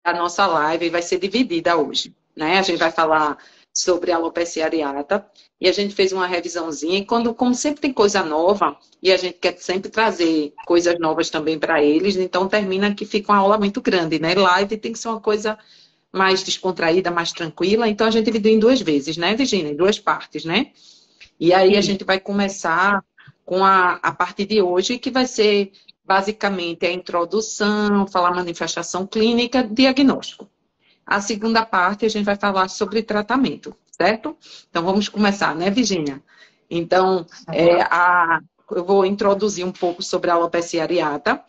a nossa live vai ser dividida hoje, né? A gente vai falar sobre a alopecia areata e a gente fez uma revisãozinha. E como sempre tem coisa nova e a gente quer sempre trazer coisas novas também para eles, então termina que fica uma aula muito grande, né? Live tem que ser uma coisa mais descontraída, mais tranquila. Então a gente dividiu em duas vezes, né, Virginia? Em duas partes, né? E aí a gente vai começar com a parte de hoje, que vai ser basicamente a introdução, falar manifestação clínica, diagnóstico. A segunda parte a gente vai falar sobre tratamento, certo? Então vamos começar, né, Virginia? Então, eu vou introduzir um pouco sobre a alopecia areata,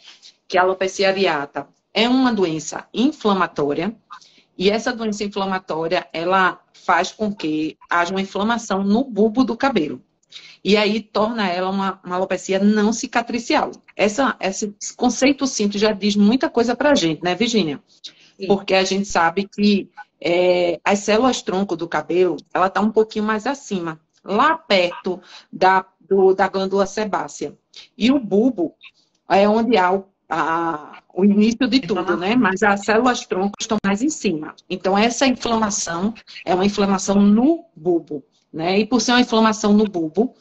que a alopecia areata é uma doença inflamatória, e essa doença inflamatória, ela faz com que haja uma inflamação no bulbo do cabelo. E aí torna ela uma alopecia não cicatricial. Esse conceito simples já diz muita coisa pra gente, né, Virginia? Porque a gente sabe que as células-tronco do cabelo, ela está um pouquinho mais acima, lá perto da glândula sebácea. E o bulbo é onde há o início de tudo, né? Mas as células-tronco estão mais em cima. Então, essa inflamação é uma inflamação no bulbo, né? E por ser uma inflamação no bulbo,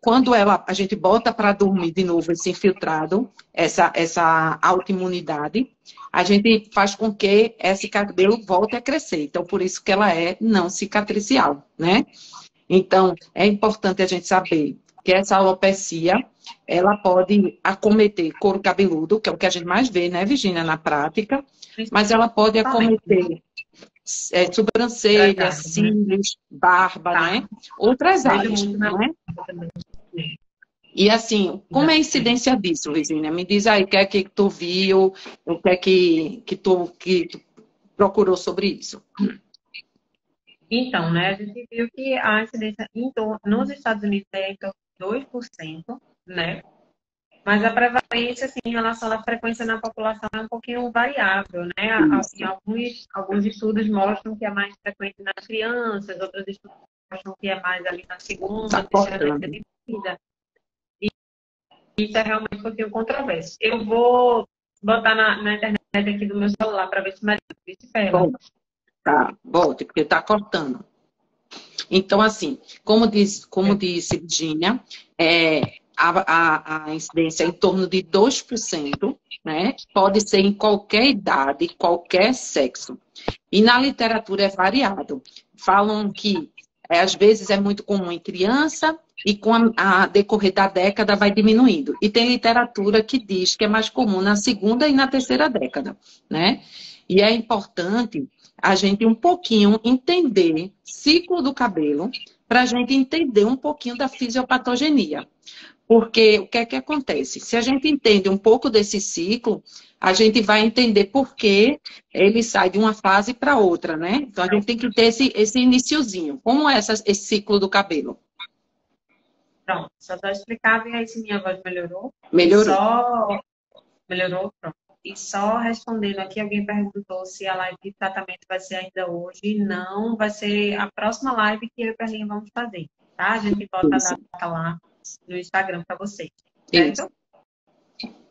quando a gente bota para dormir de novo esse infiltrado, essa autoimunidade, a gente faz com que esse cabelo volte a crescer. Então, por isso que ela é não cicatricial, né? Então, é importante a gente saber que essa alopecia, ela pode acometer couro cabeludo, que é o que a gente mais vê, né, Virginia, na prática, mas ela pode acometer sobrancelha, cílios, barba, né? Outras áreas, né? E assim, como é a incidência disso, Virginia? Me diz aí, o que é que tu viu, o que é que tu procurou sobre isso? Então, né, a gente viu que a incidência nos Estados Unidos é em torno de 2%, né? Mas a prevalência, assim, em relação à frequência na população é um pouquinho variável, né? Assim, alguns estudos mostram que é mais frequente nas crianças, outros estudos mostram que é mais ali na segunda, terceira década de vida. E isso é realmente um pouquinho controverso. Eu vou botar na internet aqui do meu celular para ver se melhora. Bom, tá, volte, porque tá cortando. Então, assim, como disse Virginia, a incidência é em torno de 2%, né? Pode ser em qualquer idade, qualquer sexo. E na literatura é variado. Falam que, às vezes, é muito comum em criança e com a decorrer da década vai diminuindo. E tem literatura que diz que é mais comum na segunda e na terceira década, né? E é importante a gente um pouquinho entender ciclo do cabelo para a gente entender um pouquinho da fisiopatogenia. Porque o que é que acontece? Se a gente entende um pouco desse ciclo, a gente vai entender por que ele sai de uma fase para outra, né? Então, a gente tem que ter esse iniciozinho. Como é esse ciclo do cabelo? Pronto, só estou explicando e aí se minha voz melhorou. Melhorou. Melhorou, pronto. E só respondendo aqui, alguém perguntou se a live de tratamento vai ser ainda hoje. Não, vai ser a próxima live que eu e a Perlinha vamos fazer, tá? A gente bota a data lá no Instagram para vocês, certo?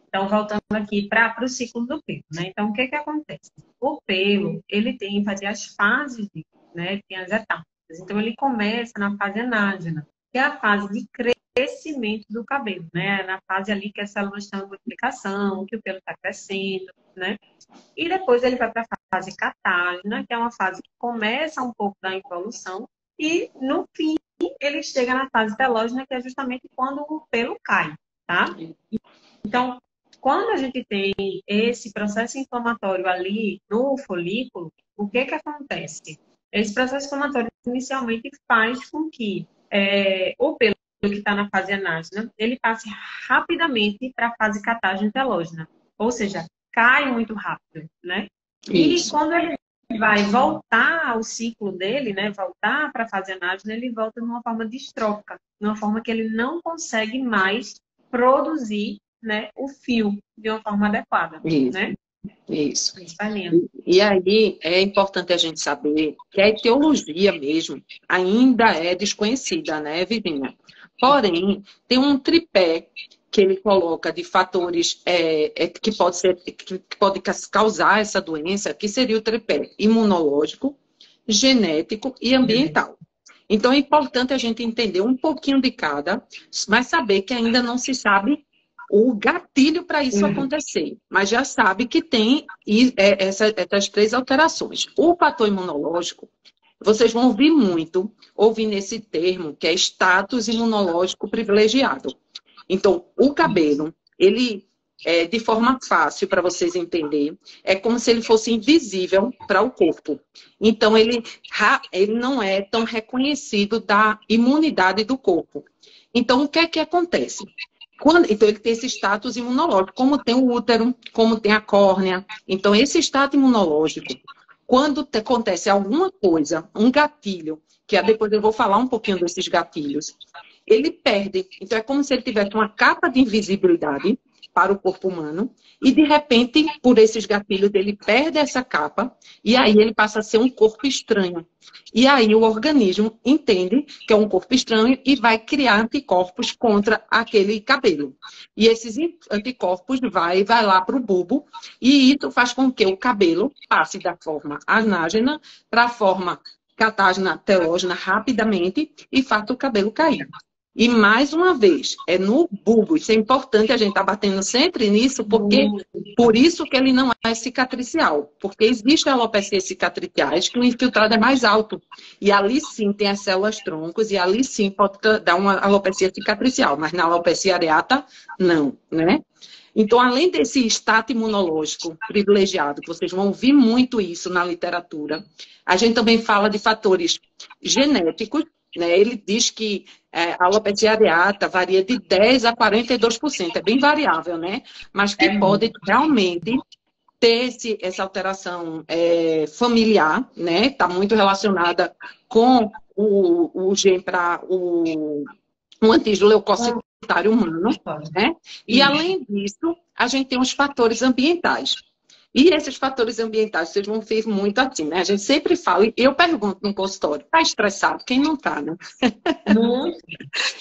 Então, voltando aqui para o ciclo do pelo, né? Então, o que acontece? O pelo, ele tem as fases, né? Tem as etapas. Então, ele começa na fase anágena, que é a fase de crescimento do cabelo, né? Na fase ali que as células estão em multiplicação, que o pelo está crescendo, né? E depois ele vai para a fase catágena, que é uma fase que começa um pouco da evolução, e no fim ele chega na fase telógena, que é justamente quando o pelo cai, tá? Então, quando a gente tem esse processo inflamatório ali no folículo, o que acontece? Esse processo inflamatório inicialmente faz com que o pelo que está na fase anágena, ele passe rapidamente para a fase catágena telógena. Ou seja, cai muito rápido, né? Isso. E quando ele vai voltar ao ciclo dele, né? Voltar para a fase anágena, ele volta de uma forma distrófica, de uma forma que ele não consegue mais produzir, né, o fio de uma forma adequada. Isso. Né? Isso. E aí é importante a gente saber que a etiologia mesmo ainda é desconhecida, né, Virginia? Porém, tem um tripé que ele coloca de fatores que pode causar essa doença, que seria o tripé imunológico, genético e ambiental. Então, é importante a gente entender um pouquinho de cada, mas saber que ainda não se sabe o gatilho para isso acontecer. Mas já sabe que tem essas 3 alterações. O fator imunológico, vocês vão ouvir nesse termo, que é status imunológico privilegiado. Então, o cabelo, ele, de forma fácil para vocês entenderem, é como se ele fosse invisível para o corpo. Então, ele não é tão reconhecido da imunidade do corpo. Então, o que é que acontece? Então, ele tem esse status imunológico, como tem o útero, como tem a córnea. Então, esse status imunológico, quando acontece alguma coisa, um gatilho, que depois eu vou falar um pouquinho desses gatilhos, ele perde. Então, é como se ele tivesse uma capa de invisibilidade para o corpo humano e, de repente, por esses gatilhos, ele perde essa capa e aí ele passa a ser um corpo estranho. E aí o organismo entende que é um corpo estranho e vai criar anticorpos contra aquele cabelo. E esses anticorpos vai lá para o bulbo e isso faz com que o cabelo passe da forma anágena para a forma catágena telógena rapidamente e faça o cabelo cair. E, mais uma vez, é no bulbo. Isso é importante, a gente está batendo sempre nisso, porque por isso que ele não é cicatricial. Porque existe a alopecia cicatriciais, que o infiltrado é mais alto. E ali sim tem as células troncos, e ali sim pode dar uma alopecia cicatricial. Mas na alopecia areata, não, né? Então, além desse status imunológico privilegiado, que vocês vão ouvir muito isso na literatura, a gente também fala de fatores genéticos, né? Ele diz que a alopecia areata varia de 10% a 42%, é bem variável, né? Mas que pode realmente ter essa alteração familiar, né? Está muito relacionada com o gene para o antígeno leucocitário humano, né? E além disso, a gente tem os fatores ambientais. E esses fatores ambientais, vocês vão ver muito assim, né? A gente sempre fala, e eu pergunto no consultório, tá estressado? Quem não tá, né? Muito.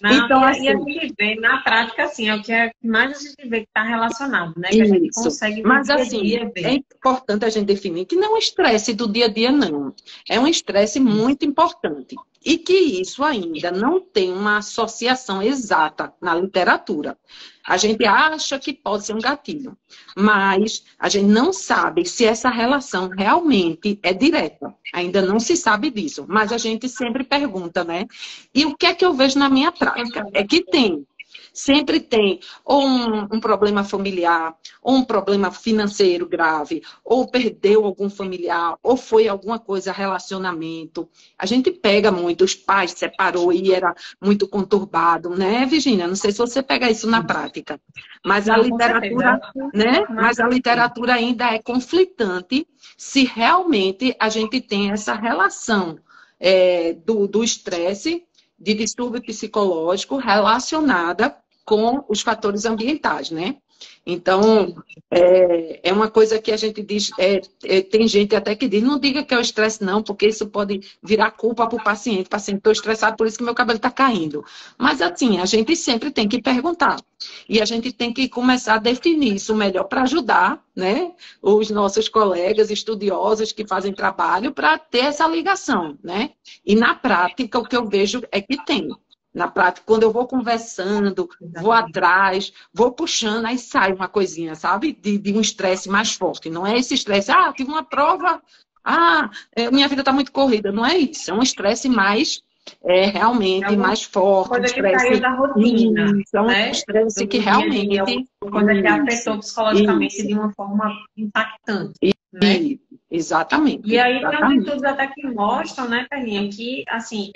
Não, então, assim, e a gente vê na prática, assim, é o que mais a gente vê que está relacionado, né? Que a gente consegue ver. Mas, assim, é importante a gente definir que não é um estresse do dia a dia, não. É um estresse muito importante. E que isso ainda não tem uma associação exata na literatura. A gente acha que pode ser um gatilho, mas a gente não sabe se essa relação realmente é direta. Ainda não se sabe disso, mas a gente sempre pergunta, né? E o que é que eu vejo na minha prática? É que sempre tem ou um problema familiar, ou um problema financeiro grave, ou perdeu algum familiar, ou foi alguma coisa, relacionamento. A gente pega muito, os pais separou e era muito conturbado, né, Virginia? Não sei se você pega isso na prática, mas a literatura, né? Mas a literatura ainda é conflitante se realmente a gente tem essa relação do estresse, de distúrbio psicológico relacionada com os fatores ambientais, né? Então, é uma coisa que a gente diz, tem gente até que diz, não diga que é o estresse não, porque isso pode virar culpa para o paciente. Paciente, estou estressado, por isso que meu cabelo está caindo. Mas assim, a gente sempre tem que perguntar. E a gente tem que começar a definir isso melhor para ajudar, né, os nossos colegas estudiosos que fazem trabalho para ter essa ligação, né? E na prática, o que eu vejo é que tem. Na prática, quando eu vou conversando, vou atrás, vou puxando, aí sai uma coisinha, sabe? De um estresse mais forte. Não é esse estresse, tive uma prova, minha vida está muito corrida. Não é isso, é um estresse mais, realmente mais forte. Coisa que saiu da rotina. É um estresse que realmente... Coisa que afetou psicologicamente de uma forma impactante. Né? Exatamente. E aí tem estudos até que mostram, né, Perlinha, que, assim,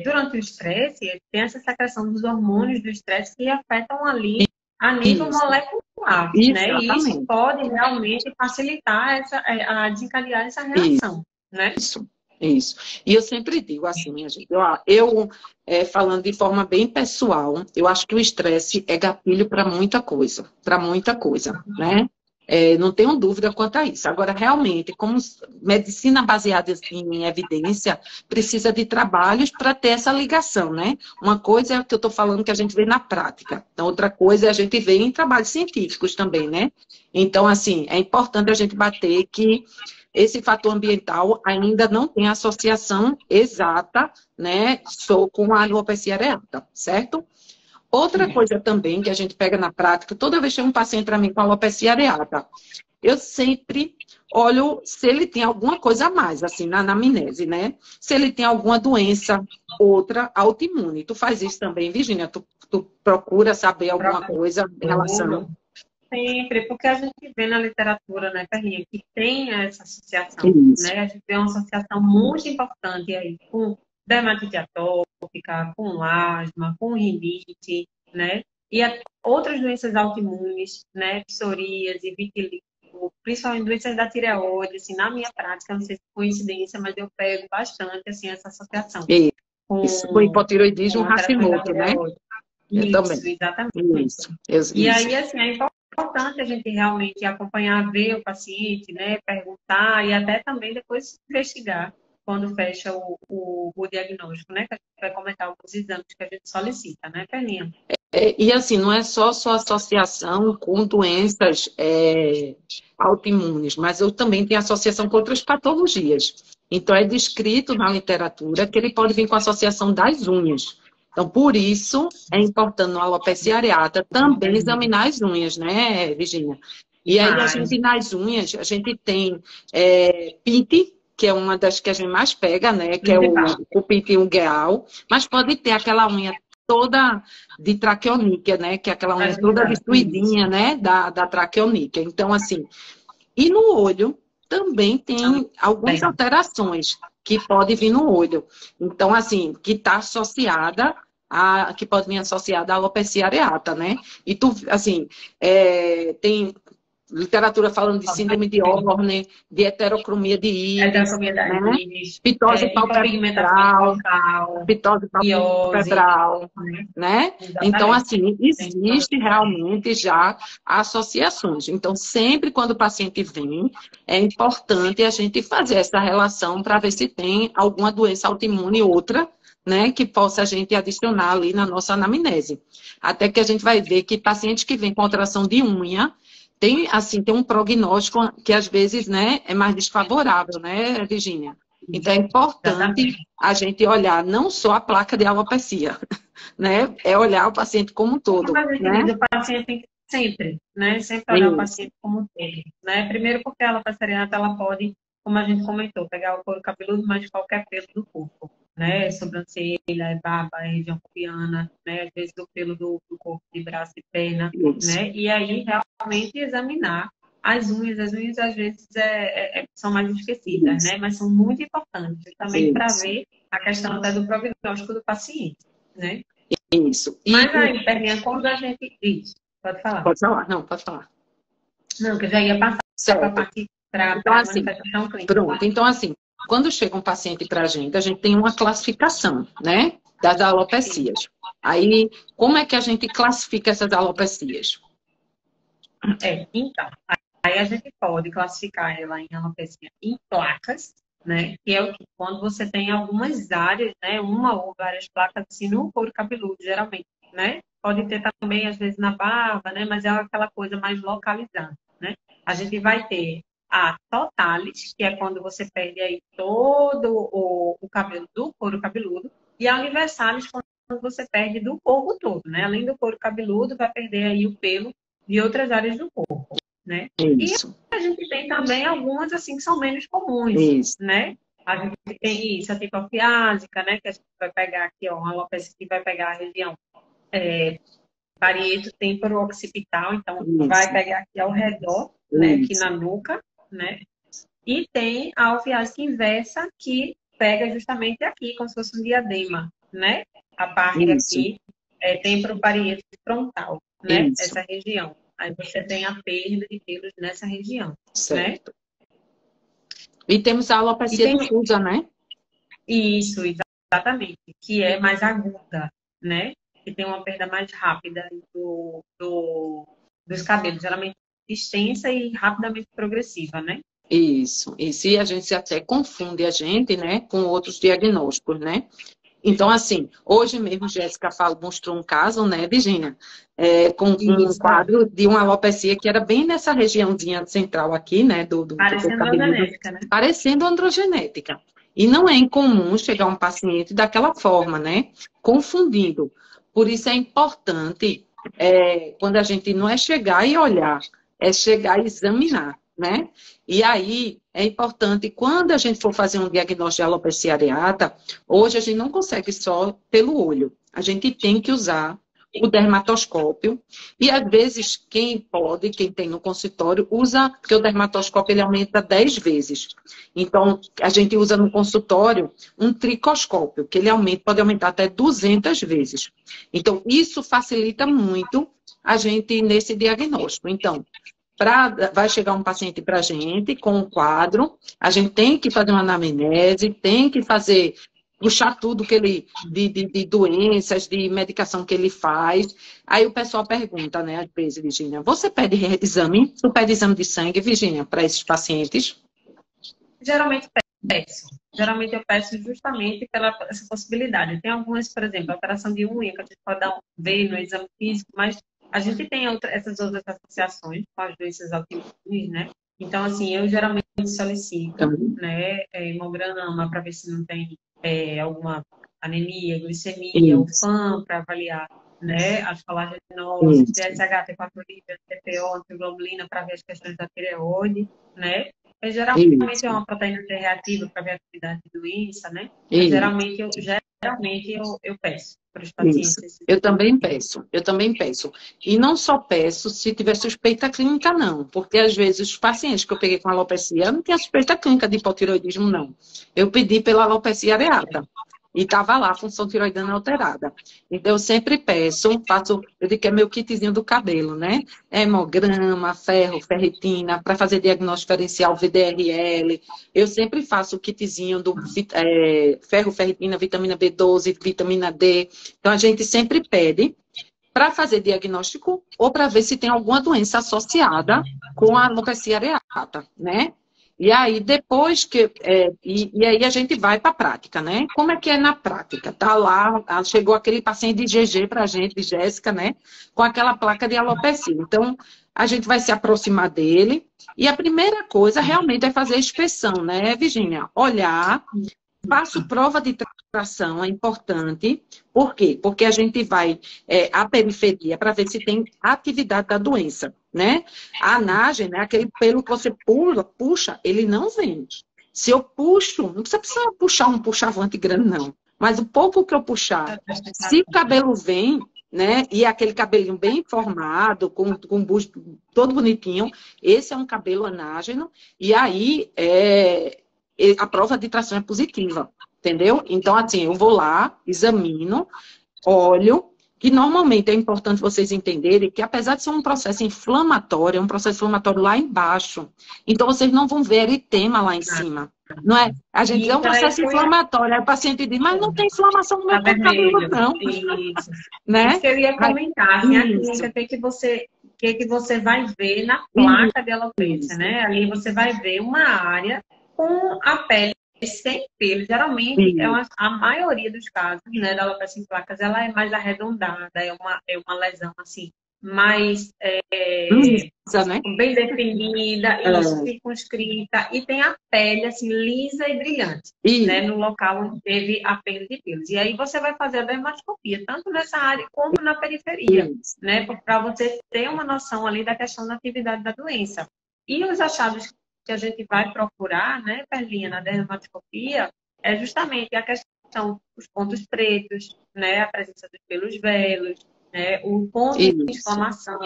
durante o estresse, tem essa secreção dos hormônios do estresse que afetam ali a nível molecular, né? E isso pode realmente facilitar a desencadear essa reação, né? Isso. E eu sempre digo assim, minha gente, eu falando de forma bem pessoal, eu acho que o estresse é gatilho para muita coisa, né? Não tenho dúvida quanto a isso. Agora, realmente, como medicina baseada em evidência, precisa de trabalhos para ter essa ligação, né? Uma coisa é o que eu estou falando que a gente vê na prática. Então, outra coisa é a gente ver em trabalhos científicos também, né? Então, assim, é importante a gente bater que esse fator ambiental ainda não tem associação exata, né, com a alopecia areata, certo? Outra coisa também que a gente pega na prática, toda vez que chega um paciente para mim com alopecia areata, eu sempre olho se ele tem alguma coisa a mais, assim, na anamnese, né? Se ele tem alguma doença, outra autoimune. Tu faz isso também, Virginia? Tu procura saber alguma coisa em relação... Sempre, porque a gente vê na literatura, né, Carlinha, que tem essa associação, Isso. né? A gente vê uma associação muito importante aí com dermatite atópica, com asma, com rinite, né? E outras doenças autoimunes, né? Psoríase, vitiligo, principalmente doenças da tireoide, assim, na minha prática, não sei se é coincidência, mas eu pego bastante, assim, essa associação Isso, com hipotiroidismo com a alterações da Hashimoto, né? tireoide. Eu também. Isso, exatamente. Isso. E Isso. aí, assim, é importante a gente realmente acompanhar, ver o paciente, né, perguntar e até também depois investigar quando fecha o diagnóstico, né, que a gente vai comentar alguns exames que a gente solicita, né, Perlinha? E assim, não é só associação com doenças autoimunes, mas eu também tenho associação com outras patologias. Então, é descrito na literatura que ele pode vir com associação das unhas. Então, por isso, é importante no alopecia areata também examinar as unhas, né, Virginia? E aí, a gente, nas unhas, a gente tem pinte, que é uma das que a gente mais pega, né, que é o pinte ungueal, mas pode ter aquela unha toda de traqueoníquea, né? Que é aquela unha toda destruidinha, né? Da traqueoníquea. Então, assim, e no olho também tem algumas alterações que podem vir no olho. Então, assim, que está associada que pode vir associada à alopecia areata, né? E tu, assim, tem literatura falando de síndrome de Horner, de heterocromia de íris, né? Pitose palpebral, pitose palpebral, né? Então, assim, existe realmente já associações. Então, sempre quando o paciente vem, é importante a gente fazer essa relação para ver se tem alguma doença autoimune outra, né, que possa a gente adicionar ali na nossa anamnese. Até que a gente vai ver que pacientes que vêm com alteração de unha, tem um prognóstico que às vezes, né, é mais desfavorável, né, Virginia? Então é importante a gente olhar não só a placa de alopecia, né? É olhar o paciente como um todo, né? O paciente tem que sempre, né? Sempre olhar o paciente como um todo, né? Primeiro porque a alopecia areata, ela pode, como a gente comentou, pegar o couro cabeludo, mas de qualquer pelo do corpo, né? Sobrancelha, barba, região pubiana, né? Às vezes o pelo do corpo, de braço e perna, né? E aí realmente examinar as unhas às vezes são mais esquecidas, né? Mas são muito importantes também para ver a questão até do prognóstico do paciente, né? Isso. Mas aí, Perninha, quando a gente diz, pode falar. Pode falar, não, pode falar. Não, que eu já ia passar para a parte para então, a assim, manifestação clínica. Pronto, então assim, quando chega um paciente para a gente tem uma classificação, né, das alopecias. Aí, como é que a gente classifica essas alopecias? Então, aí a gente pode classificar ela em alopecia em placas, né, que é o que quando você tem algumas áreas, né, uma ou várias placas assim no couro cabeludo, geralmente, né? Pode ter também, às vezes, na barba, né, mas é aquela coisa mais localizada, né? A gente vai ter a totalis, que é quando você perde aí todo o cabelo do couro cabeludo, e a universalis, quando você perde do corpo todo, né? Além do couro cabeludo, vai perder aí o pelo de outras áreas do corpo, né? Isso. E a gente tem também algumas, assim, que são menos comuns, Isso. né? A gente tem isso, a tipofiásica, né? Que a gente vai pegar aqui, ó, uma alopecia que vai pegar a região parieto temporo-occipital, então vai pegar aqui ao redor, né? Aqui na nuca, né? E tem a alfiásica inversa, que pega justamente aqui, como se fosse um diadema, né? A parte aqui temporo-parieto frontal, né? Isso. Essa região. Aí você tem a perda de pelos nessa região, certo. né? E temos a alopecia difusa, né? Isso, exatamente. Que é mais aguda, né? Que tem uma perda mais rápida dos cabelos. Geralmente extensa e rapidamente progressiva, né? Isso. E se a gente até confunde a gente, né, com outros diagnósticos, né? Então, assim, hoje mesmo Jéssica mostrou um caso, né, Virginia, com um Isso. quadro de uma alopecia que era bem nessa regiãozinha central aqui, né, do Parecendo cabeludo, androgenética, né? parecendo androgenética. E não é incomum chegar um paciente daquela forma, né, confundindo. Por isso é importante, quando a gente não é chegar e olhar, é chegar e examinar, né? E aí é importante, quando a gente for fazer um diagnóstico de alopecia areata, hoje a gente não consegue só pelo olho. A gente tem que usar o dermatoscópio. E às vezes, quem pode, quem tem no consultório, usa, porque o dermatoscópio ele aumenta 10 vezes. Então, a gente usa no consultório um tricoscópio, que ele aumenta, pode aumentar até 200 vezes. Então, isso facilita muito a gente nesse diagnóstico. Então, vai chegar um paciente para a gente com um quadro, a gente tem que fazer uma anamnese, tem que fazer, puxar tudo que ele, de doenças, de medicação que ele faz. Aí o pessoal pergunta, né, às vezes, Virginia, você pede exame? Tu pede exame de sangue, Virginia, para esses pacientes? Geralmente peço. Geralmente eu peço justamente pela essa possibilidade. Tem algumas, por exemplo, a operação de unha, que a gente pode ver no exame físico, mas a gente tem essas outras associações com as doenças autoimunes, né? Então, assim, eu geralmente solicito, né, hemograma para ver se não tem alguma anemia, glicemia, o FAM para avaliar, né, as colagenoses, TSH, T4 livre, TPO, antiglobulina para ver as questões da tireoide, né? Geralmente é uma proteína C reativa para ver a atividade de doença, né? Mas geralmente eu peço para os pacientes. Eu também peço. E não só peço se tiver suspeita clínica, não. Porque às vezes os pacientes que eu peguei com alopecia não tinha suspeita clínica de hipotireoidismo, não. Eu pedi pela alopecia areata. E estava lá, a função tiroidiana alterada. Então, eu sempre peço, eu digo que é meu kitzinho do cabelo, né? Hemograma, ferro, ferritina, para fazer diagnóstico diferencial, VDRL. Eu sempre faço o kitzinho do ferro, ferritina, vitamina B12, vitamina D. Então, a gente sempre pede para fazer diagnóstico ou para ver se tem alguma doença associada com a alopecia areata, né? E aí, depois que. E aí a gente vai para a prática, né? Como é que é na prática? Tá lá, chegou aquele paciente de GG para a gente, de Jéssica, né? Com aquela placa de alopecia. Então, a gente vai se aproximar dele. E a primeira coisa realmente é fazer a inspeção, né, Virginia? Olhar. Faço prova de tração, é importante. Por quê? Porque a gente vai à periferia para ver se tem atividade da doença, né? A anagem, né, aquele pelo que você puxa, ele não vem. Se eu puxo, não precisa puxar um puxavante grande, não. Mas o pouco que eu puxar, se o cabelo vem, né, e aquele cabelinho bem formado, com o busto todo bonitinho, esse é um cabelo anágeno, e aí a prova de tração é positiva, entendeu? Então, assim, eu vou lá, examino, olho, que normalmente é importante vocês entenderem que, apesar de ser um processo inflamatório, é um processo inflamatório lá embaixo. Então, vocês não vão ver eritema lá em cima. Não é? A gente diz, é um processo inflamatório. Aí o paciente diz, mas não tem inflamação no meu cabelo, não. Isso. Né? Isso que eu ia comentar. Assim, a clínica tem que você vai ver na placa de alopecia, né? Ali você vai ver uma área com a pele sem pelo. Geralmente, a maioria dos casos, né, da alopecia em placas, ela é mais arredondada, é uma lesão, assim, mais né? bem definida, circunscrita, e tem a pele, assim, lisa e brilhante, né, no local onde teve a perda de pelos. E aí você vai fazer a dermatoscopia, tanto nessa área como na periferia, né, para você ter uma noção ali da questão da atividade da doença. E os achados que a gente vai procurar, né, Perlinha, na dermatoscopia, é justamente a questão dos pontos pretos, né, a presença dos pelos velos, né, o ponto de inflamação,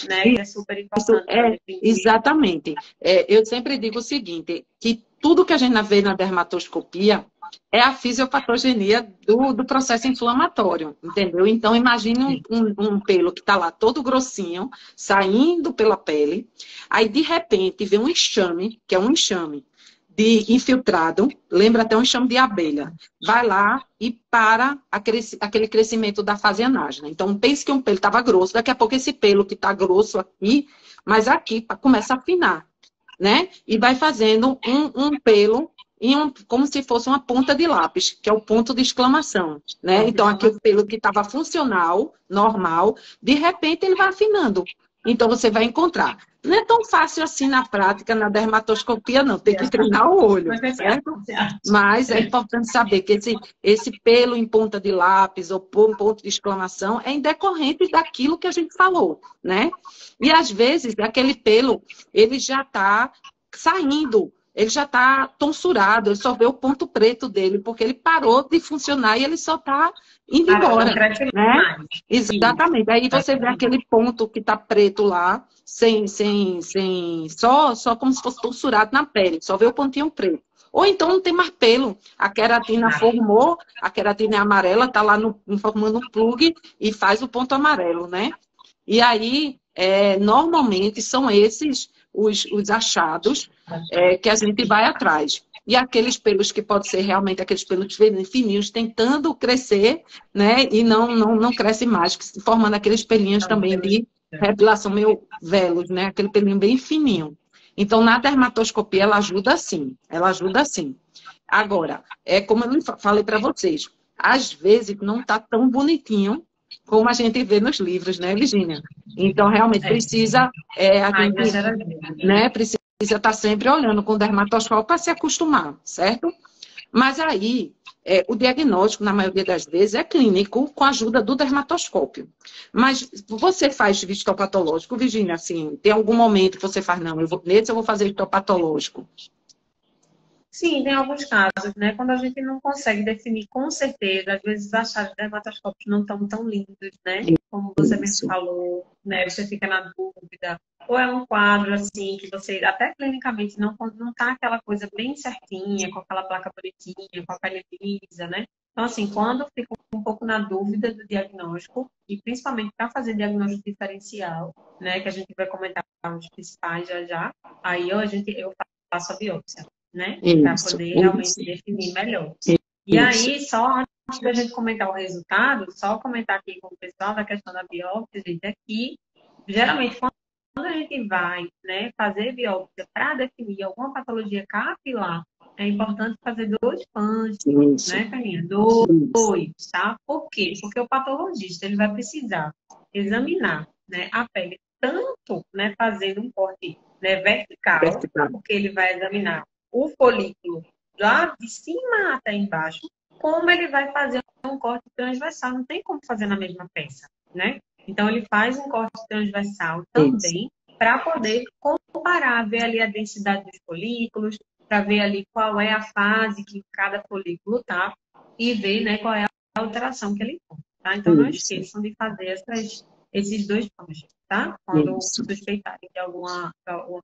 né, que é super importante. Exatamente. Eu sempre digo o seguinte, que tudo que a gente vê na dermatoscopia é a fisiopatogenia do processo inflamatório, entendeu? Então, imagine um pelo que está lá todo grossinho, saindo pela pele, aí, de repente, vem um enxame, que é um enxame de infiltrado, lembra até um enxame de abelha. Vai lá e para aquele crescimento da fase anágena. Então, pense que um pelo estava grosso, daqui a pouco esse pelo que está grosso aqui, mas aqui começa a afinar, né? E vai fazendo um pelo como se fosse uma ponta de lápis, que é o ponto de exclamação, né? Então, aqui o pelo que estava funcional, normal, de repente ele vai afinando. Então, você vai encontrar. Não é tão fácil assim na prática, na dermatoscopia, não. Tem que treinar o olho, certo? Mas é importante saber que esse pelo em ponta de lápis ou ponto de exclamação é em decorrente daquilo que a gente falou, né? E, às vezes, aquele pelo, ele já está saindo, ele já está tonsurado, ele só vê o ponto preto dele, porque ele parou de funcionar e ele só está indo embora, né? Exatamente. Aí você vê aquele ponto que está preto lá, só como se fosse tonsurado na pele, só vê o pontinho preto. Ou então não tem mais pelo, a queratina formou, a queratina é amarela, está lá formando um plug e faz o ponto amarelo, né? E aí, normalmente, são esses os achados que a gente vai atrás. E aqueles pelos que podem ser realmente aqueles pelos fininhos tentando crescer, né? E não cresce mais, formando aqueles pelinhos também de repilação meio velos, né? Aquele pelinho bem fininho. Então, na dermatoscopia, ela ajuda sim. Ela ajuda sim. Agora, como eu falei para vocês, às vezes não está tão bonitinho como a gente vê nos livros, né, Virginia? Então, realmente precisa, precisa estar sempre olhando com o dermatoscópio para se acostumar, certo? Mas aí, o diagnóstico, na maioria das vezes, é clínico com a ajuda do dermatoscópio. Mas você faz histopatológico, Virginia, assim, tem algum momento que você faz, não, nesse eu vou fazer histopatológico. Sim, tem alguns casos, né? Quando a gente não consegue definir com certeza, às vezes os achados dermatoscópicos não estão tão lindos, né? Como você mesmo falou, né? Você fica na dúvida. Ou é um quadro, assim, que você, até clinicamente, não tá aquela coisa bem certinha, com aquela placa bonitinha, com a pele lisa, né? Então, assim, quando fica um pouco na dúvida do diagnóstico, e principalmente para fazer diagnóstico diferencial, né? Que a gente vai comentar os principais já, aí eu faço a biópsia, né? Para poder realmente definir melhor. E aí, só antes da gente comentar o resultado, só comentar aqui com o pessoal da questão da biópsia, gente, é que, geralmente, quando a gente vai, né, fazer biópsia para definir alguma patologia capilar, é importante fazer 2 punches, né, Carlinha? 2, tá? Por quê? Porque o patologista, ele vai precisar examinar, né, a pele, tanto, né, fazendo um corte, né, vertical, porque ele vai examinar o folículo lá de cima até embaixo, como ele vai fazer um corte transversal. Não tem como fazer na mesma peça, né? Então, ele faz um corte transversal também para poder comparar, ver ali a densidade dos folículos, para ver ali qual é a fase que cada folículo tá e ver, né, qual é a alteração que ele tem, tá? Então, não esqueçam de fazer esses 2 pontos, tá? Quando suspeitarem de alguma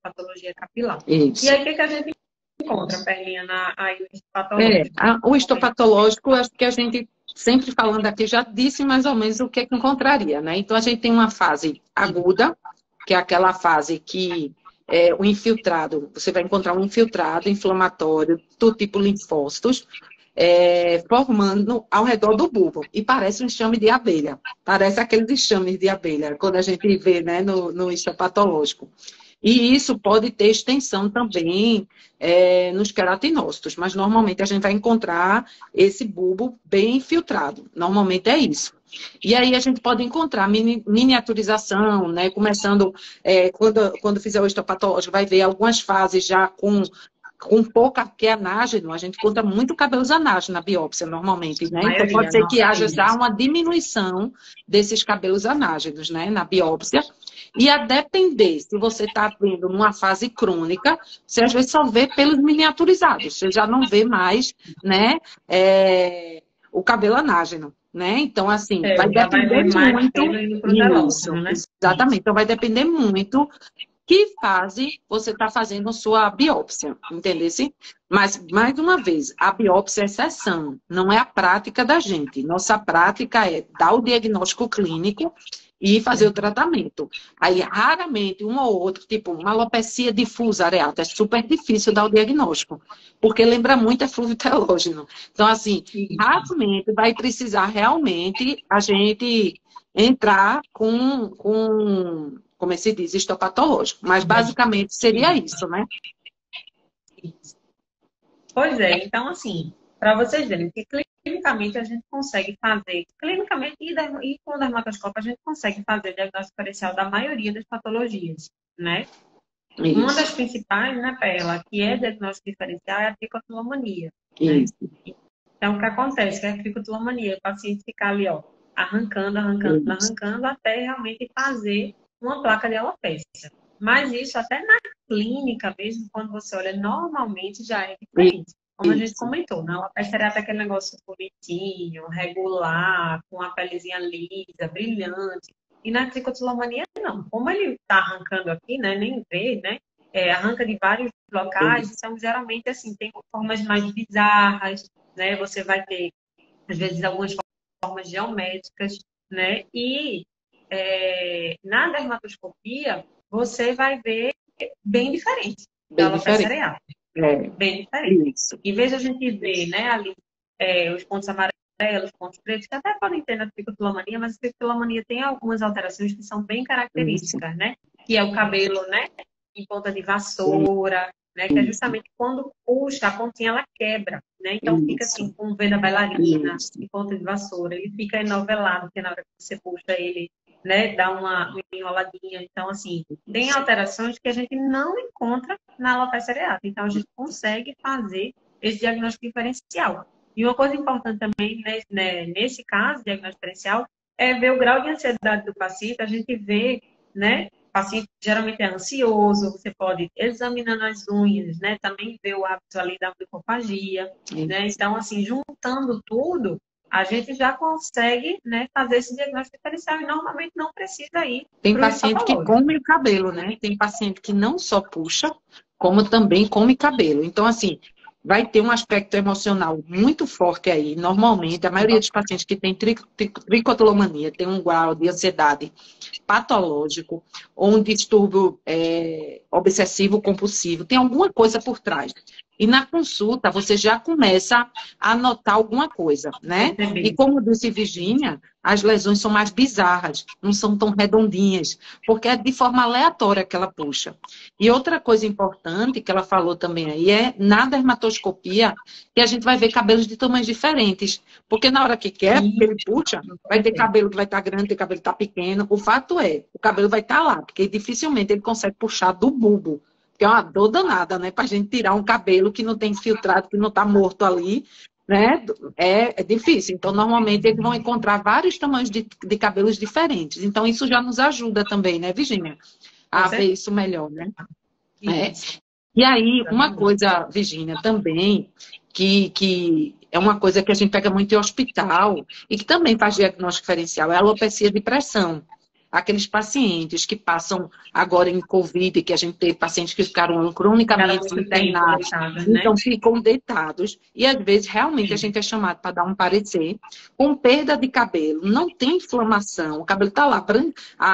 patologia capilar. E aí, o que a gente encontra, Perlinha, aí o histopatológico? O histopatológico, acho que a gente, sempre falando aqui, já disse mais ou menos o que encontraria, né? Então, a gente tem uma fase aguda, que é aquela fase que o infiltrado, você vai encontrar um infiltrado inflamatório do tipo linfócitos, formando ao redor do bulbo. E parece um enxame de abelha. Parece aqueles enxames de abelha, quando a gente vê, né, no histopatológico. E isso pode ter extensão também nos queratinócitos, mas normalmente a gente vai encontrar esse bulbo bem infiltrado. Normalmente é isso. E aí a gente pode encontrar miniaturização, né? Começando, quando fizer o histopatológico, vai ver algumas fases já com pouca que é anágeno, a gente encontra muito cabelos anágenos na biópsia, normalmente, né? Então pode ser que haja já uma diminuição desses cabelos anágenos, né? Na biópsia. E a depender, se você está vendo numa fase crônica, você às vezes só vê pelos miniaturizados, você já não vê mais, né, o cabelo anágeno, né? Então, assim, vai depender muito. Isso, né? Exatamente. Então, vai depender muito que fase você está fazendo sua biópsia, entendeu? Mas, mais uma vez, a biópsia é exceção, não é a prática da gente. Nossa prática é dar o diagnóstico clínico e fazer o tratamento. Aí, raramente, um ou outro, tipo, uma alopecia difusa areata, é super difícil dar o diagnóstico, porque lembra muito eflúvio telógeno. Então, assim, raramente vai precisar realmente a gente entrar como se diz, histopatológico. Mas, basicamente, seria isso, né? Pois é, então, assim, para vocês verem que clinicamente a gente consegue fazer, clinicamente e com o dermatoscópio a gente consegue fazer diagnóstico diferencial da maioria das patologias, né? Uma das Isso, principais, né, Perla, que é diagnóstico diferencial é a tricotillomania, né? isso, Então, o que acontece? Que a tricotillomania, o paciente fica ali, ó, arrancando, arrancando, isso. arrancando, até realmente fazer uma placa de alopecia. Mas isso até na clínica mesmo, quando você olha, normalmente já é diferente. Como a gente Isso. comentou, na alopecia era aquele negócio bonitinho, regular, com a pelezinha lisa, brilhante. E na tricotillomania, não. Como ele está arrancando aqui, né, nem vê, né? Arranca de vários locais, então geralmente assim, tem formas mais bizarras, né? Você vai ter, às vezes, algumas formas geométricas, né? E na dermatoscopia, você vai ver bem diferente da Bem alopecia diferente. areata. É, Bem diferente. isso. Em vez de a gente ver, né, ali, os pontos amarelos, pontos pretos, que até podem ter na tricotillomania, mas a tricotillomania tem algumas alterações que são bem Isso. características, né? Que é o cabelo, né, em ponta de vassoura, né, que é Isso. justamente quando puxa, a pontinha ela quebra, né? Então fica Isso. assim, com o V da bailarina, Isso. em ponta de vassoura. Ele fica enovelado, porque na hora que você puxa ele, né, dá uma enroladinha. Então, assim, tem alterações que a gente não encontra na alopecia areata. Então, a gente consegue fazer esse diagnóstico diferencial. E uma coisa importante também, né, nesse caso, diagnóstico diferencial, é ver o grau de ansiedade do paciente. A gente vê, né, o paciente geralmente é ansioso, você pode examinando as unhas, né, também ver o hábito ali da micofagia, né. Então, assim, juntando tudo, a gente já consegue, né, fazer esse diagnóstico diferencial e normalmente não precisa ir Tem para o paciente que histopatológico. come o cabelo, né? Tem paciente que não só puxa, como também come cabelo. Então, assim, vai ter um aspecto emocional muito forte aí. Normalmente, a maioria dos pacientes que tem tricotillomania tem um grau de ansiedade patológico ou um distúrbio obsessivo compulsivo. Tem alguma coisa por trás. E na consulta, você já começa a notar alguma coisa, né? E Perceber. como disse Virginia, as lesões são mais bizarras, não são tão redondinhas, porque é de forma aleatória que ela puxa. E outra coisa importante que ela falou também aí é na dermatoscopia que a gente vai ver cabelos de tamanhos diferentes. Porque na hora que quer, que ele puxa, vai ter cabelo que vai estar grande, tem cabelo que está pequeno. O fato é, o cabelo vai estar lá, porque dificilmente ele consegue puxar do bulbo. Que é uma dor danada, né? Para a gente tirar um cabelo que não tem infiltrado, que não está morto ali, né? É difícil. Então, normalmente, eles vão encontrar vários tamanhos de cabelos diferentes. Então, isso já nos ajuda também, né, Virginia? Com A ver certeza. isso melhor, né? É. Isso, E aí, uma exatamente. coisa, Virginia, também, que é uma coisa que a gente pega muito em hospital e que também faz diagnóstico diferencial, é a alopecia de pressão. Aqueles pacientes que passam agora em Covid, que a gente teve pacientes que ficaram Ficaram cronicamente muito tempo internados, deitadas, né? então ficam deitados, e às vezes realmente a Sim. gente é chamado para dar um parecer, com perda de cabelo, não tem inflamação, o cabelo está lá,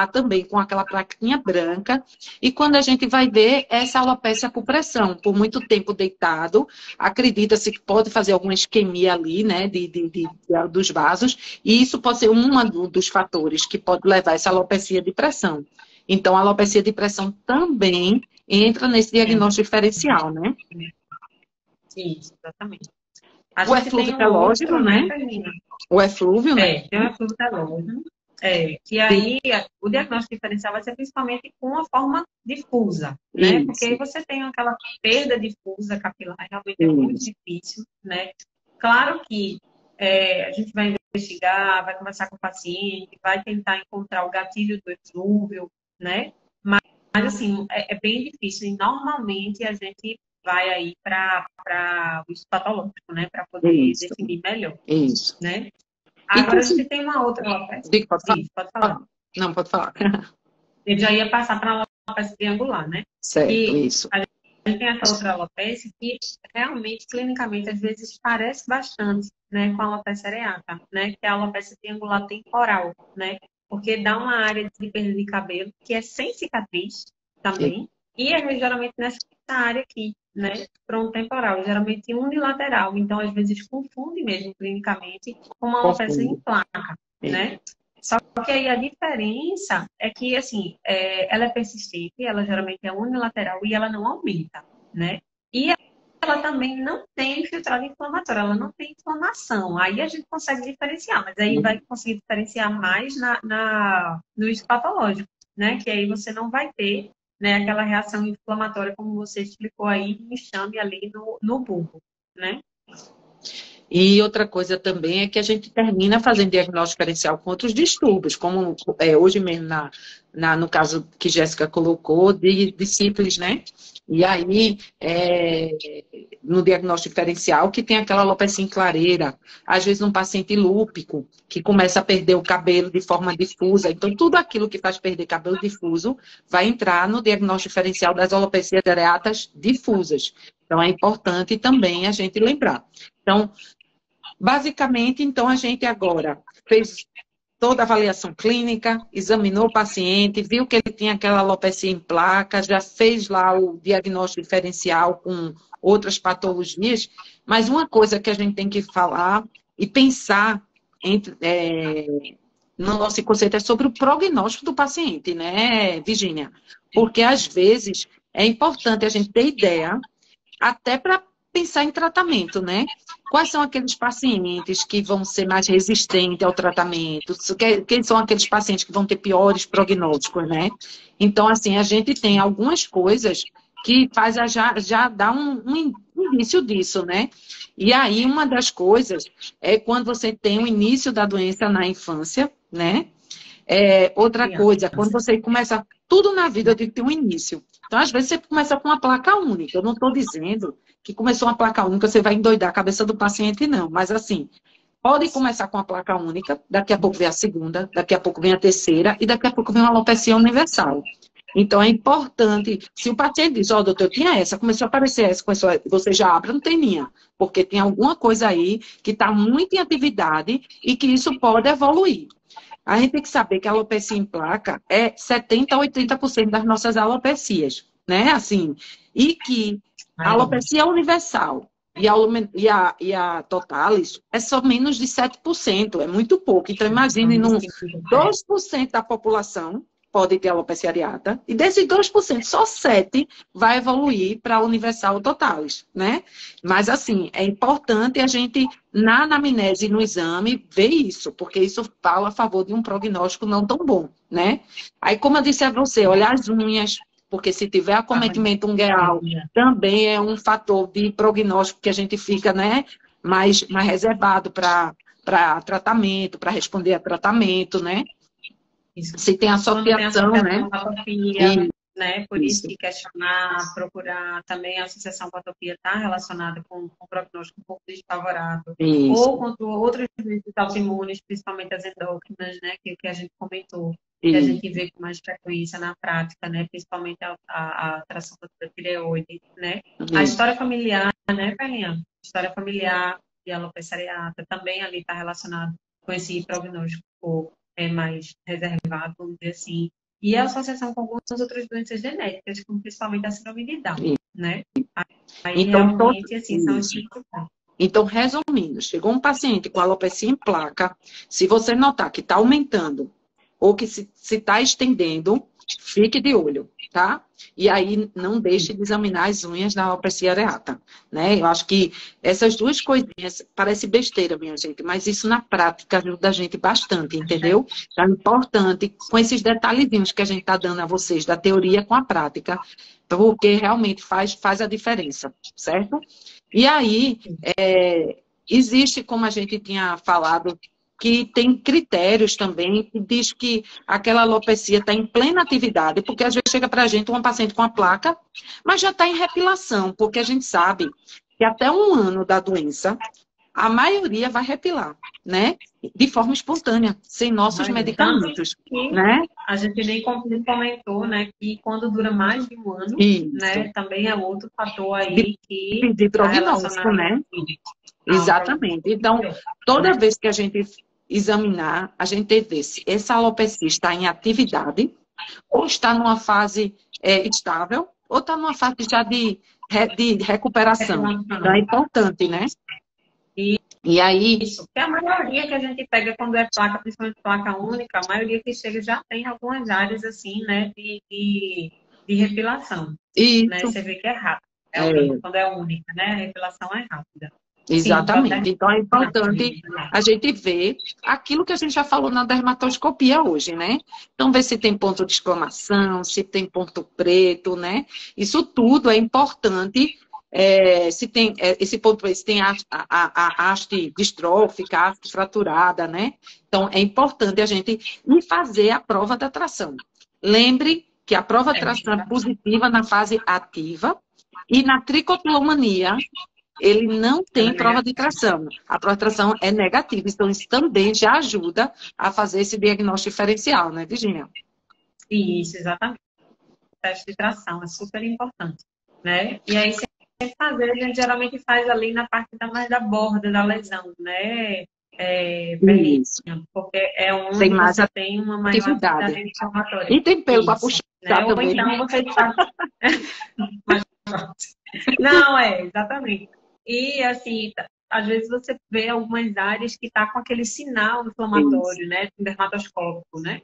também com aquela plaquinha branca, e quando a gente vai ver essa alopecia por pressão, por muito tempo deitado, acredita-se que pode fazer alguma isquemia ali, né, dos vasos, e isso pode ser dos fatores que pode levar a essa alopecia de pressão. Então, a alopecia de pressão também entra nesse É. diagnóstico diferencial, né? Isso, exatamente. A O gente tem eflúvio um telógeno, outro, né, né? Carolina? O eflúvio, né? Tem uma flutalose. Que Sim, aí o diagnóstico diferencial vai ser principalmente com uma forma difusa, né? Porque aí isso, você tem aquela perda difusa capilar, realmente é muito isso. difícil, né? Claro que a gente vai investigar, vai conversar com o paciente, vai tentar encontrar o gatilho do eflúvio, né? Mas assim, é bem difícil e normalmente a gente vai aí para o patológico, né? Para poder Isso, definir melhor, isso. né? E Agora a gente tem uma outra alopecia. digo, pode falar? Diz, pode falar. Não, pode falar. Eu já ia passar para a alopecia triangular, né? Certo, Que isso. a gente tem essa outra alopecia que realmente, clinicamente, às vezes parece bastante, né, com a alopecia areata, né? Que é a alopecia triangular temporal, né? porque dá uma área de perda de cabelo que é sem cicatriz também, e é geralmente nessa área aqui, né, frontotemporal, geralmente unilateral, então às vezes confunde mesmo clinicamente com uma alopecia em Confundo. placa, né? Só que aí a diferença é que, assim, ela é persistente, ela geralmente é unilateral e ela não aumenta, né? E ela também não tem infiltrado inflamatório, ela não tem inflamação. Aí a gente consegue diferenciar, mas aí vai conseguir diferenciar mais no patológico, né? Que aí você não vai ter, né, aquela reação inflamatória, como você explicou aí, no enxame ali no bulbo, né? E outra coisa também é que a gente termina fazendo diagnóstico diferencial com outros distúrbios, como hoje mesmo no caso que Jéssica colocou, de sífilis, né? E aí, no diagnóstico diferencial, que tem aquela alopecia em clareira, às vezes um paciente lúpico, que começa a perder o cabelo de forma difusa. Então, tudo aquilo que faz perder cabelo difuso vai entrar no diagnóstico diferencial das alopecias areatas difusas. Então, é importante também a gente lembrar. Então, basicamente, então, a gente agora fez toda a avaliação clínica, examinou o paciente, viu que ele tinha aquela alopecia em placa, já fez lá o diagnóstico diferencial com outras patologias, mas uma coisa que a gente tem que falar e pensar no nosso conceito é sobre o prognóstico do paciente, né, Virginia? Porque, às vezes, é importante a gente ter ideia até para pensar em tratamento, né? Quais são aqueles pacientes que vão ser mais resistentes ao tratamento? Quem são aqueles pacientes que vão ter piores prognósticos, né? Então, assim, a gente tem algumas coisas que faz já dar um início disso, né? E aí, uma das coisas é quando você tem o início da doença na infância, né? Outra coisa, quando você começa... Tudo na vida tem que ter um início. Então, às vezes, você começa com uma placa única. Eu não estou dizendo que começou uma placa única, você vai endoidar a cabeça do paciente, não. Mas, assim, pode começar com uma placa única, daqui a pouco vem a segunda, daqui a pouco vem a terceira, e daqui a pouco vem uma alopecia universal. Então, é importante, se o paciente diz, ó, doutor, eu tinha essa, começou a aparecer essa, você já abre a anteninha, porque tem alguma coisa aí que está muito em atividade e que isso pode evoluir. A gente tem que saber que a alopecia em placa é 70% a 80% das nossas alopecias, né? Assim, e que a alopecia universal e a totalis é só menos de 7%, é muito pouco. Então, imagine, 2% da população pode ter alopecia areata, e desses 2%, só 7% vai evoluir para a universal ou totalis, né? Mas, assim, é importante a gente, na anamnese e no exame, ver isso, porque isso fala a favor de um prognóstico não tão bom, né? Aí, como eu disse a você, olhar as unhas, porque se tiver acometimento ungueal, também é um fator de prognóstico que a gente fica, né, mais reservado para tratamento, para responder a tratamento, né? Isso. Se tem associação, né? Com a atopia, né? Por isso Isso. que questionar, procurar também a associação com a atopia está relacionada com um prognóstico um pouco desfavorável. Isso. Ou contra outras doenças autoimunes, principalmente as endócrinas, né? Que a gente comentou, que a gente vê com mais frequência na prática, né? Principalmente a atração da tireoide, né? A história familiar, né, Perlinha? História familiar e a alopecia areata também ali está relacionado com esse prognóstico mais reservado, vamos dizer assim, e a associação com algumas outras doenças genéticas, como principalmente a síndrome de Down, né? Aí Então, realmente, assim, são os tipos. Então, resumindo, chegou um paciente com alopecia em placa, se você notar que está aumentando ou que se está estendendo, fique de olho, tá? E aí, não deixe de examinar as unhas da alopecia areata, né? Eu acho que essas duas coisinhas, parece besteira, minha gente, mas isso na prática ajuda a gente bastante, entendeu? Então, é importante, com esses detalhezinhos que a gente está dando a vocês, da teoria com a prática, porque realmente faz a diferença, certo? E aí, existe, como a gente tinha falado, que tem critérios também que diz que aquela alopecia está em plena atividade, porque às vezes chega para a gente uma paciente com a placa, mas já está em repilação, porque a gente sabe que até 1 ano da doença, a maioria vai repilar, né? De forma espontânea, sem nossos medicamentos, né? A gente nem comentou, né, que quando dura mais de 1 ano, né, também é outro fator aí que de prognóstico, né? Exatamente. Então, toda vez que a gente examinar, a gente ver se essa alopecia está em atividade, ou está numa fase estável, ou está numa fase já de recuperação. Então, é importante, né? E aí... Isso, porque a maioria que a gente pega quando é placa, principalmente placa única, a maioria que chega já tem algumas áreas, assim, né, de repilação. Isso. Né? Você vê que é rápido, realmente, quando é única, né? A repilação é rápida. Exatamente. Sim, então, é importante a gente ver aquilo que a gente já falou na dermatoscopia hoje, né? Então, ver se tem ponto de exclamação, se tem ponto preto, né? Isso tudo é importante. Se tem esse ponto preto, se tem a haste distrófica, a haste fraturada, né? Então, é importante a gente ir fazer a prova da tração. Lembre que a prova da tração é positiva na fase ativa e na tricotillomania ele não tem prova de tração. A prova de tração é negativa. Então, isso também já ajuda a fazer esse diagnóstico diferencial, né, Virginia? Isso, exatamente. O teste de tração é super importante, né? E aí, sem fazer, a gente geralmente faz ali na parte mais da borda da lesão, né? Isso. Porque é onde tem mais você tem uma maior atividade inflamatória. E tem pelo para puxar, né? Ou também. então você faz... Não, exatamente. E, assim, às vezes você vê algumas áreas que tá com aquele sinal inflamatório, né? Dermatoscópico, né?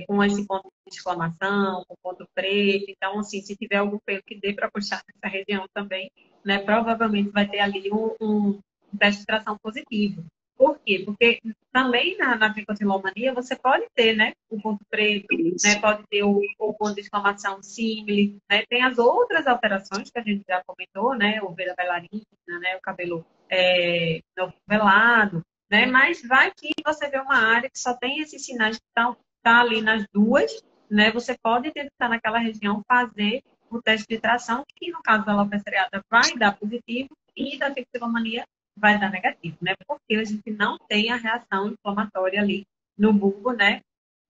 Com esse ponto de exclamação, com ponto preto. Então, assim, se tiver algum pelo que dê para puxar nessa região também, né? Provavelmente vai ter ali um teste de tração positivo. Por quê? Porque também na tricotillomania você pode ter, né? O ponto preto, né? Pode ter o ponto de exclamação símile, né? Tem as outras alterações que a gente já comentou, né? O veda bailarina, né? O cabelo novelado, né? Mas vai que você vê uma área que só tem esses sinais que estão ali nas duas, né? Você pode tentar naquela região fazer o teste de tração, que no caso da alopecia areata vai dar positivo e da tricotillomania vai dar negativo, né? Porque a gente não tem a reação inflamatória ali no bulbo, né?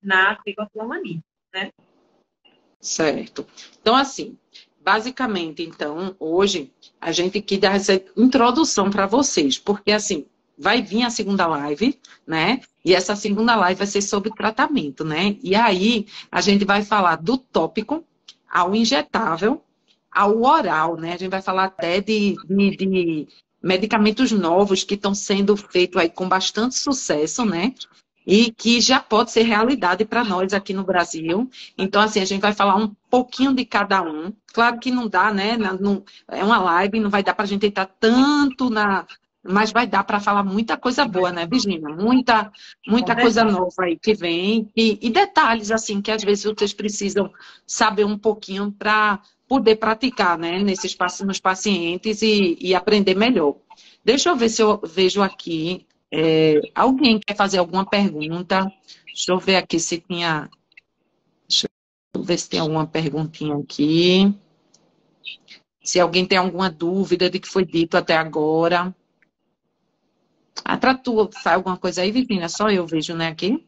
Na tricotillomania, né? Certo. Então, assim, basicamente, então, hoje, a gente quer dar essa introdução para vocês, porque, assim, vai vir a segunda live, né? E essa segunda live vai ser sobre tratamento, né? E aí, a gente vai falar do tópico ao injetável, ao oral, né? A gente vai falar até de medicamentos novos que estão sendo feitos aí com bastante sucesso, né? E que já pode ser realidade para nós aqui no Brasil. Então, assim, a gente vai falar um pouquinho de cada um. Claro que não dá, né? É uma live, não vai dar para a gente entrar tanto na... Mas vai dar para falar muita coisa boa, né, Virginia? Muita coisa nova aí que vem. E detalhes, assim, que às vezes vocês precisam saber um pouquinho para poder praticar, né, nos pacientes e aprender melhor. Deixa eu ver se eu vejo aqui. Alguém quer fazer alguma pergunta? Deixa eu ver aqui se tinha... Deixa eu ver se tem alguma perguntinha aqui. Se alguém tem alguma dúvida de que foi dito até agora. Para tu, sai alguma coisa aí, Virginia? Só eu vejo, né, aqui?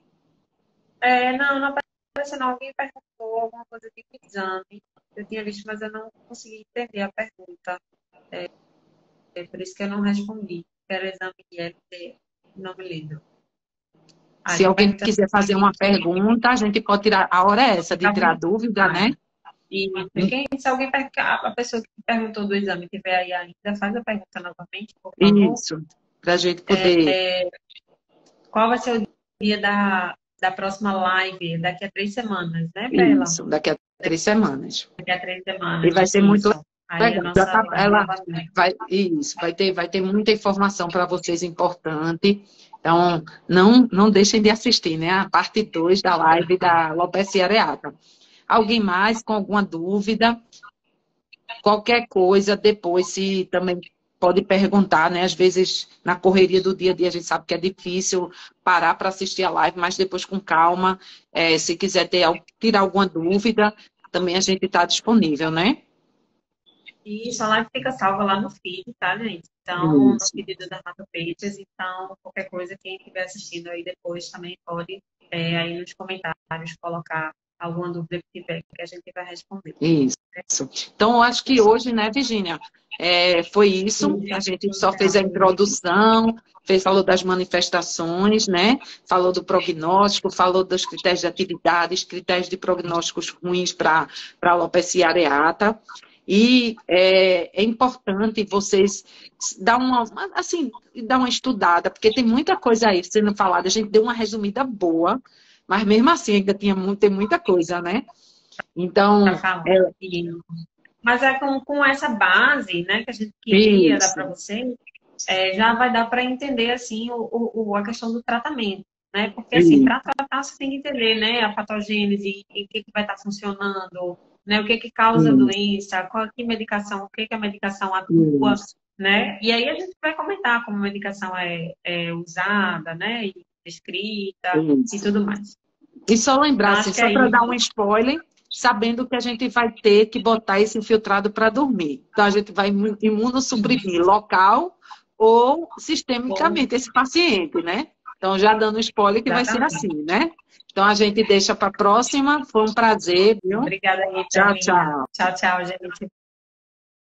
Não apareceu não. Alguém perguntou alguma coisa de exame. Eu tinha visto, mas eu não consegui entender a pergunta. Por isso que eu não respondi. Era exame de ILT, não me lembro. Se alguém quiser fazer uma pergunta, a gente pode tirar. A hora é essa, de tirar dúvida, né? E se alguém a pessoa que perguntou do exame tiver aí ainda, faz a pergunta novamente, por favor. Isso, para a gente poder... Qual vai ser o dia da próxima live? Daqui a 3 semanas, né, Bela? Isso, daqui a 3 semanas. Daqui a 3 semanas. E vai ser muito legal. Ela vai ter muita informação para vocês importante. Então, não deixem de assistir, né? A parte 2 da live da alopecia areata. Alguém mais com alguma dúvida? Qualquer coisa, depois, se também pode perguntar, né? Às vezes, na correria do dia a dia, a gente sabe que é difícil parar para assistir a live, mas depois, com calma, se quiser tirar alguma dúvida, também a gente está disponível, né? Isso, a live fica salva lá no feed, tá, gente? Então, no feed do Dermatopages, então, qualquer coisa, quem estiver assistindo aí depois também pode, aí nos comentários, colocar alguma dúvida que tiver, que a gente vai responder. Isso. Então, eu acho que hoje, né, Virginia, foi isso. A gente só fez a introdução, falou das manifestações, né? Falou do prognóstico, falou dos critérios de atividades, critérios de prognósticos ruins para a alopecia areata. E é importante vocês dar uma estudada, porque tem muita coisa aí sendo falada. A gente deu uma resumida boa, mas mesmo assim ainda tem muita coisa, né? Então, mas com essa base, né, que a gente queria dar para vocês, já vai dar para entender assim a questão do tratamento, né? Porque assim, para tratar você tem que entender, né, a patogênese, o que vai estar funcionando, né, o que causa a doença, que medicação, o que a medicação atua, né? E aí a gente vai comentar como a medicação é usada, né, e prescrita e tudo mais. E só lembrar, assim, só para dar um spoiler, sabendo que a gente vai ter que botar esse infiltrado para dormir. Então, a gente vai imunossuprimir local ou sistemicamente esse paciente, né? Então, já dando spoiler que vai ser assim, né? Então, a gente deixa para a próxima. Foi um prazer, viu? Obrigada, Rita. Tchau, tchau. Tchau, tchau, gente.